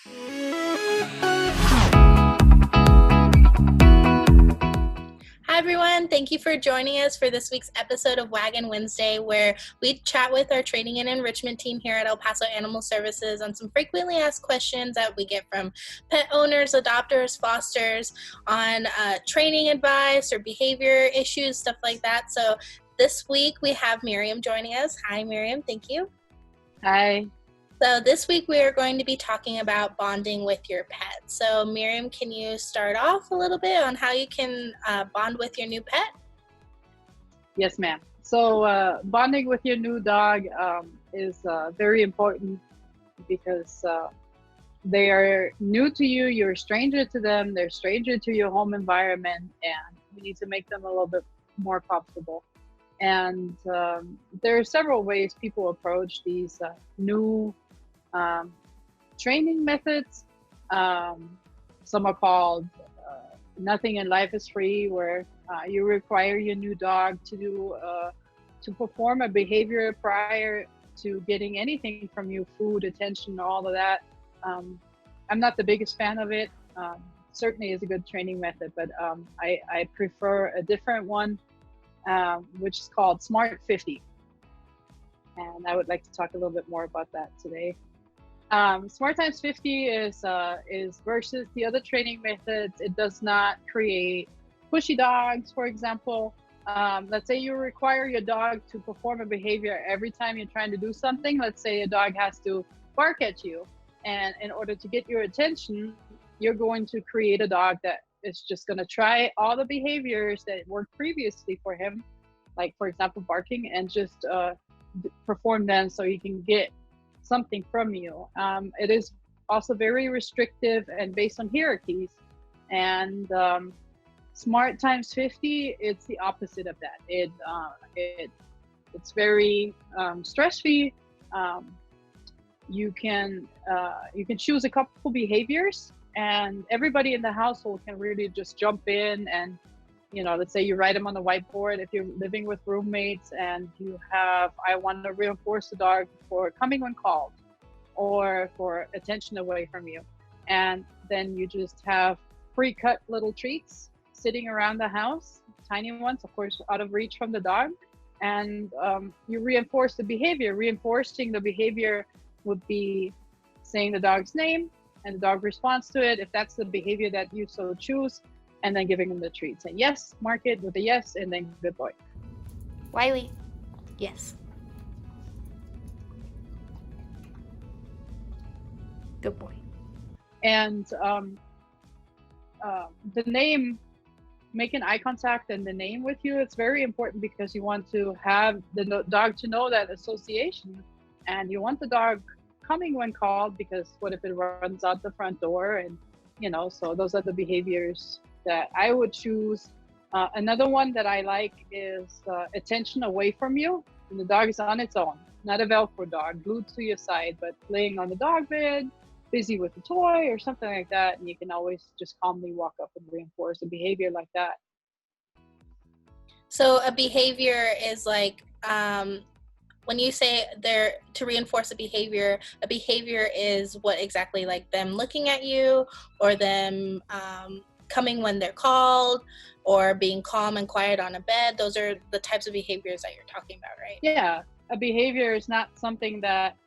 Hi everyone, thank you for joining us for this week's episode of Waggin Wednesday, where we chat with our training and enrichment team here at El Paso Animal Services on some frequently asked questions that we get from pet owners, adopters, fosters on training advice or behavior issues, stuff like that. So this week we have Miriam joining us. Hi Miriam, thank you. Hi. So this week we are going to be talking about bonding with your pet. So Miriam, can you start off a little bit on how you can bond with your new pet? Yes, ma'am. So bonding with your new dog is very important because they are new to you, you're a stranger to them, they're a stranger to your home environment, and you need to make them a little bit more comfortable. And there are several ways people approach these new training methods. Some are called nothing in life is free, where you require your new dog to perform a behavior prior to getting anything from you, food, attention, all of that. I'm not the biggest fan of it. Certainly is a good training method, but I prefer a different one, which is called Smart 50. And I would like to talk a little bit more about that today. Smart times 50 is versus the other training methods. It does not create pushy dogs, for example. Let's say you require your dog to perform a behavior every time you're trying to do something. Let's say a dog has to bark at you, and in order to get your attention, you're going to create a dog that is just going to try all the behaviors that worked previously for him, like for example barking, and just perform them so he can get something from you. It is also very restrictive and based on hierarchies. And Smart times 50, it's the opposite of that. It's very stress-free. You can choose a couple behaviors, and everybody in the household can really just jump in and, let's say you write them on the whiteboard if you're living with roommates, and you have, I want to reinforce the dog for coming when called or for attention away from you. And then you just have pre-cut little treats sitting around the house, tiny ones, of course, out of reach from the dog. And you reinforce the behavior. Reinforcing the behavior would be saying the dog's name, and the dog responds to it if that's the behavior that you so choose, and then giving them the treat. Say yes, mark it with a yes, and then good boy. Wiley, yes. Good boy. And the name, making eye contact and the name with you, it's very important because you want to have the dog to know that association, and you want the dog coming when called, because what if it runs out the front door? And so those are the behaviors that I would choose. Another one that I like is attention away from you, and the dog is on its own, not a Velcro dog glued to your side, but laying on the dog bed, busy with a toy or something like that, and you can always just calmly walk up and reinforce a behavior like that. So a behavior is like, when you say they're to reinforce a behavior is what exactly? Like them looking at you, or them coming when they're called, or being calm and quiet on a bed? Those are the types of behaviors that you're talking about, right? Yeah, a behavior is not something that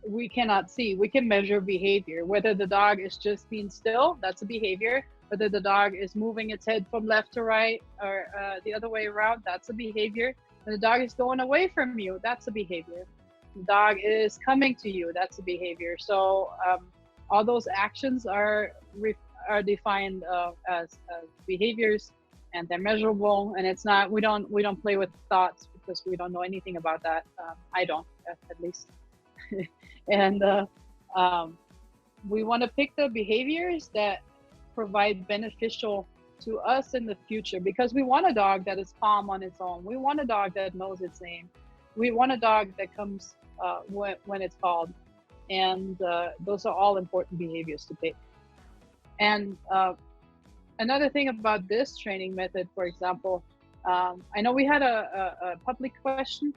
we cannot see. We can measure behavior. Whether the dog is just being still, that's a behavior. Whether the dog is moving its head from left to right, or the other way around, that's a behavior. When the dog is going away from you, that's a behavior. The dog is coming to you, that's a behavior. So all those actions are defined as behaviors, and they're measurable. And it's not, we don't play with thoughts, because we don't know anything about that. I don't, at least. And we want to pick the behaviors that provide beneficial to us in the future, because we want a dog that is calm on its own. We want a dog that knows its name. We want a dog that comes when it's called. And those are all important behaviors to pick. And another thing about this training method, for example, I know we had a public question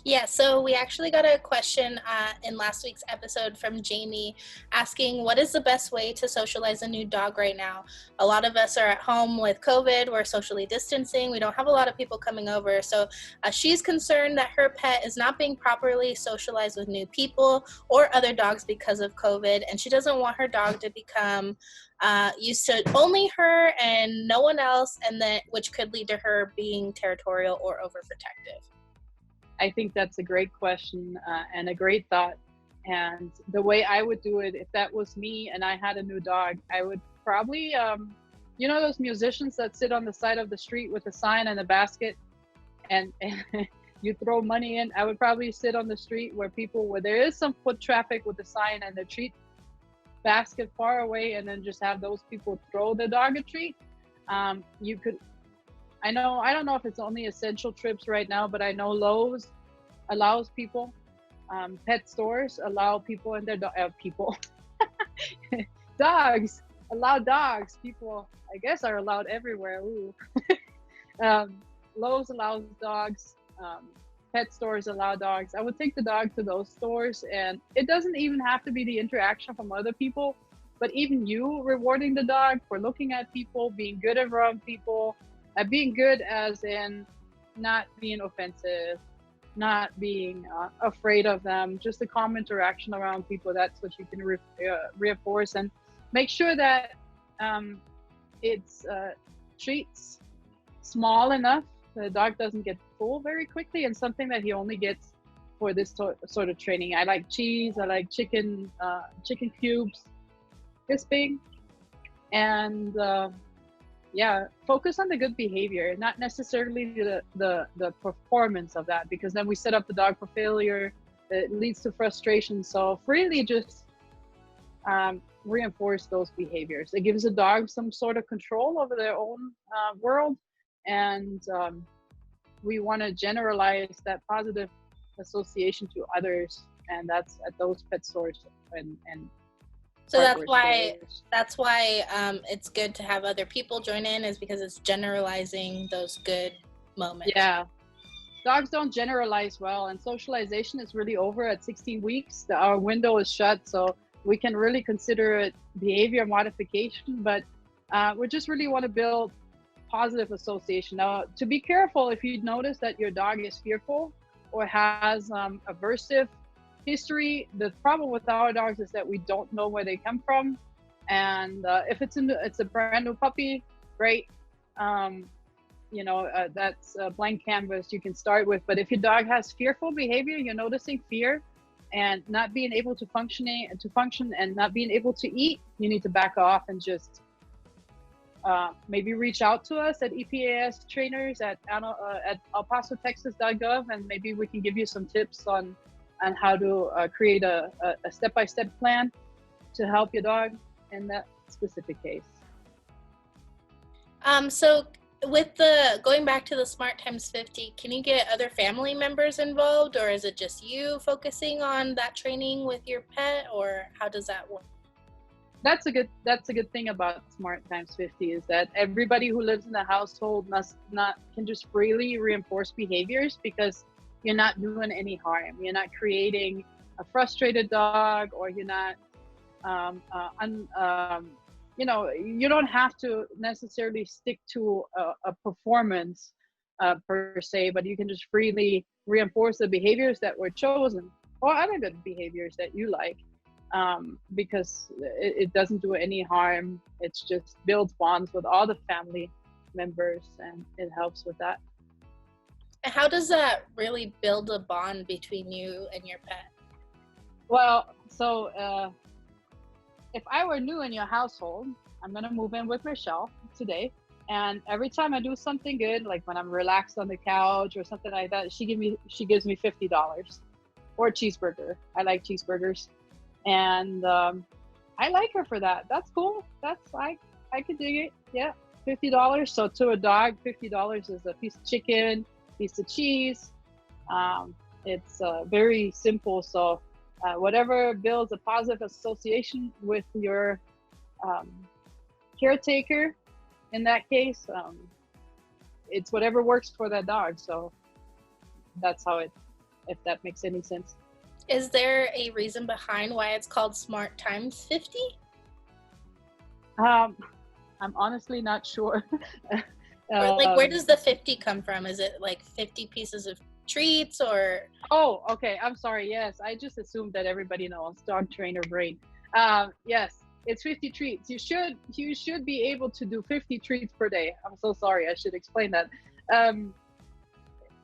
Yeah, so we actually got a question in last week's episode from Jamie asking, what is the best way to socialize a new dog right now? A lot of us are at home with COVID, we're socially distancing, we don't have a lot of people coming over. So she's concerned that her pet is not being properly socialized with new people or other dogs because of COVID, and she doesn't want her dog to become used to only her and no one else, and then which could lead to her being territorial or overprotective. I think that's a great question and a great thought. And the way I would do it, if that was me and I had a new dog, I would probably, you know, those musicians that sit on the side of the street with a sign and a basket, and you throw money in. I would probably sit on the street where there is some foot traffic with a sign and a treat basket far away, and then just have those people throw the dog a treat. You could I know, I don't know if it's only essential trips right now, but I know Lowe's allows people, pet stores allow people and their people, dogs, allow dogs. People, I guess, are allowed everywhere. Ooh. Lowe's allows dogs. Pet stores allow dogs. I would take the dog to those stores, and it doesn't even have to be the interaction from other people, but even you rewarding the dog for looking at people, being good around people, being good as in not being offensive, not being afraid of them, just a calm interaction around people. That's what you can reinforce, and make sure that it's treats small enough the dog doesn't get full very quickly, and something that he only gets for this sort of training. I like cheese, I like chicken cubes this big, and yeah, focus on the good behavior, not necessarily the performance of that, because then we set up the dog for failure. It leads to frustration. So really just reinforce those behaviors. It gives a dog some sort of control over their own world, and we want to generalize that positive association to others, and that's at those pet stores and so that's why it's good to have other people join in, is because it's generalizing those good moments. Yeah, dogs don't generalize well, and socialization is really over at 16 weeks. Our window is shut, so we can really consider it behavior modification, but we just really want to build positive association. Now, to be careful, if you notice that your dog is fearful or has aversive history, the problem with our dogs is that we don't know where they come from. And if it's a brand new puppy, great. That's a blank canvas you can start with. But if your dog has fearful behavior, you're noticing fear and not being able to function and not being able to eat, you need to back off and just maybe reach out to us at EPAS trainers at elpasotexas.gov, and maybe we can give you some tips on how to create a step-by-step plan to help your dog in that specific case. So with going back to the Smart Times 50, can you get other family members involved, or is it just you focusing on that training with your pet, or how does that work? That's a good thing about Smart Times 50 is that everybody who lives in the household can just freely reinforce behaviors, because you're not doing any harm. You're not creating a frustrated dog, or you're not, you don't have to necessarily stick to a performance per se, but you can just freely reinforce the behaviors that were chosen or other good behaviors that you like, because it doesn't do any harm. It's just builds bonds with all the family members, and it helps with that. How does that really build a bond between you and your pet? Well, so if I were new in your household, I'm gonna move in with Michelle today, and every time I do something good, like when I'm relaxed on the couch or something like that, she gives me $50 or a cheeseburger. I like cheeseburgers, and I like her for that. That's cool. I could dig it. Yeah, $50. So to a dog, $50 is a piece of chicken, piece of cheese. It's very simple. So whatever builds a positive association with your caretaker, in that case, it's whatever works for that dog. So that's how it if that makes any sense. Is there a reason behind why it's called Smart Times 50? I'm honestly not sure. Or like, where does the 50 come from? Is it like 50 pieces of treats or? Oh, okay. I'm sorry. Yes, I just assumed that everybody knows dog trainer brain. Yes, it's 50 treats. You should be able to do 50 treats per day. I'm so sorry. I should explain that. Um,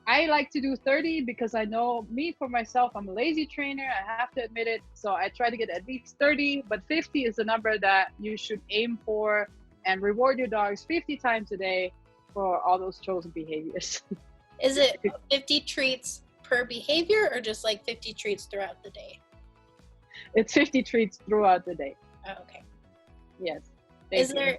I like to do 30 because I know me for myself, I'm a lazy trainer. I have to admit it. So I try to get at least 30, but 50 is the number that you should aim for and reward your dogs 50 times a day for all those chosen behaviors. Is it 50 treats per behavior or just like 50 treats throughout the day? It's 50 treats throughout the day. Oh, okay. Yes. Is there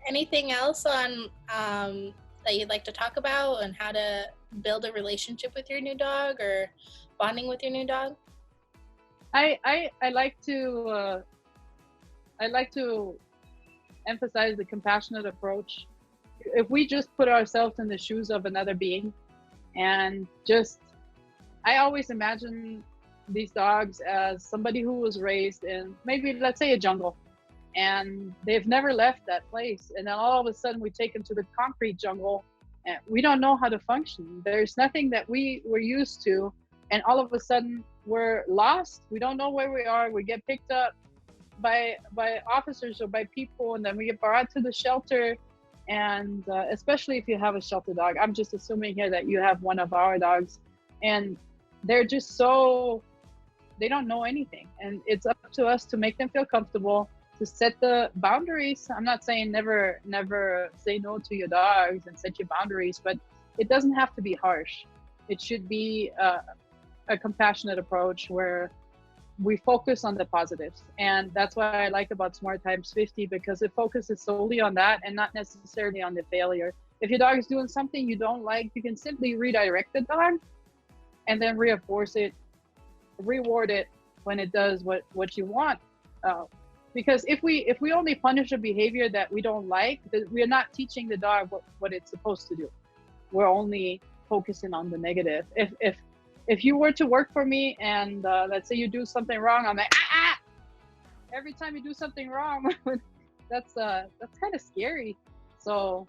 anything else on that you'd like to talk about and how to build a relationship with your new dog or bonding with your new dog? I like to emphasize the compassionate approach. If we just put ourselves in the shoes of another being and I always imagine these dogs as somebody who was raised in maybe, let's say, a jungle, and they've never left that place. And then all of a sudden we take them to the concrete jungle and we don't know how to function. There's nothing that we were used to. And all of a sudden we're lost. We don't know where we are. We get picked up by officers or by people, and then we get brought to the shelter. And especially if you have a shelter dog, I'm just assuming here that you have one of our dogs, and they're just they don't know anything. And it's up to us to make them feel comfortable, to set the boundaries. I'm not saying never say no to your dogs and set your boundaries, but it doesn't have to be harsh. It should be a compassionate approach where we focus on the positives. And that's what I like about Smart Times 50, because it focuses solely on that and not necessarily on the failure. If your dog is doing something you don't like, you can simply redirect the dog and then reinforce it, reward it when it does what you want. Because if we only punish a behavior that we don't like, we're not teaching the dog what it's supposed to do. We're only focusing on the negative. If you were to work for me and let's say you do something wrong, I'm like, every time you do something wrong, that's kind of scary. So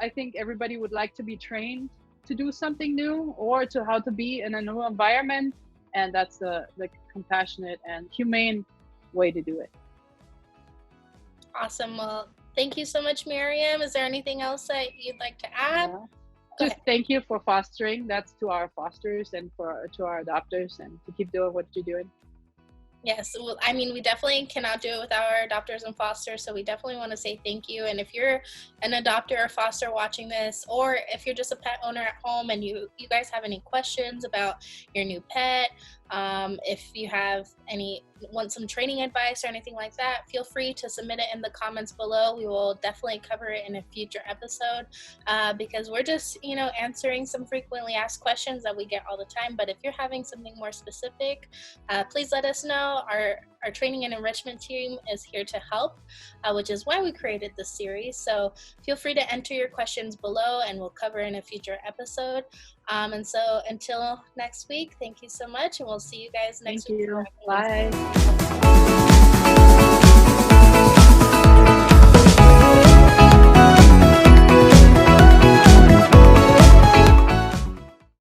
I think everybody would like to be trained to do something new or to how to be in a new environment. And that's the compassionate and humane way to do it. Awesome. Well, thank you so much, Miriam. Is there anything else that you'd like to add? Just thank you for fostering. That's to our fosters and to our adopters, and to keep doing what you're doing. Yes, well, I mean, we definitely cannot do it without our adopters and fosters, so we definitely want to say thank you. And if you're an adopter or foster watching this, or if you're just a pet owner at home and you guys have any questions about your new pet, if you want some training advice or anything like that, feel free to submit it in the comments below. We will definitely cover it in a future episode because we're just, answering some frequently asked questions that we get all the time. But if you're having something more specific, please let us know. Our training and enrichment team is here to help, which is why we created this series. So feel free to enter your questions below and we'll cover in a future episode. And so until next week, thank you so much, and we'll see you guys next week. Thank you. Bye.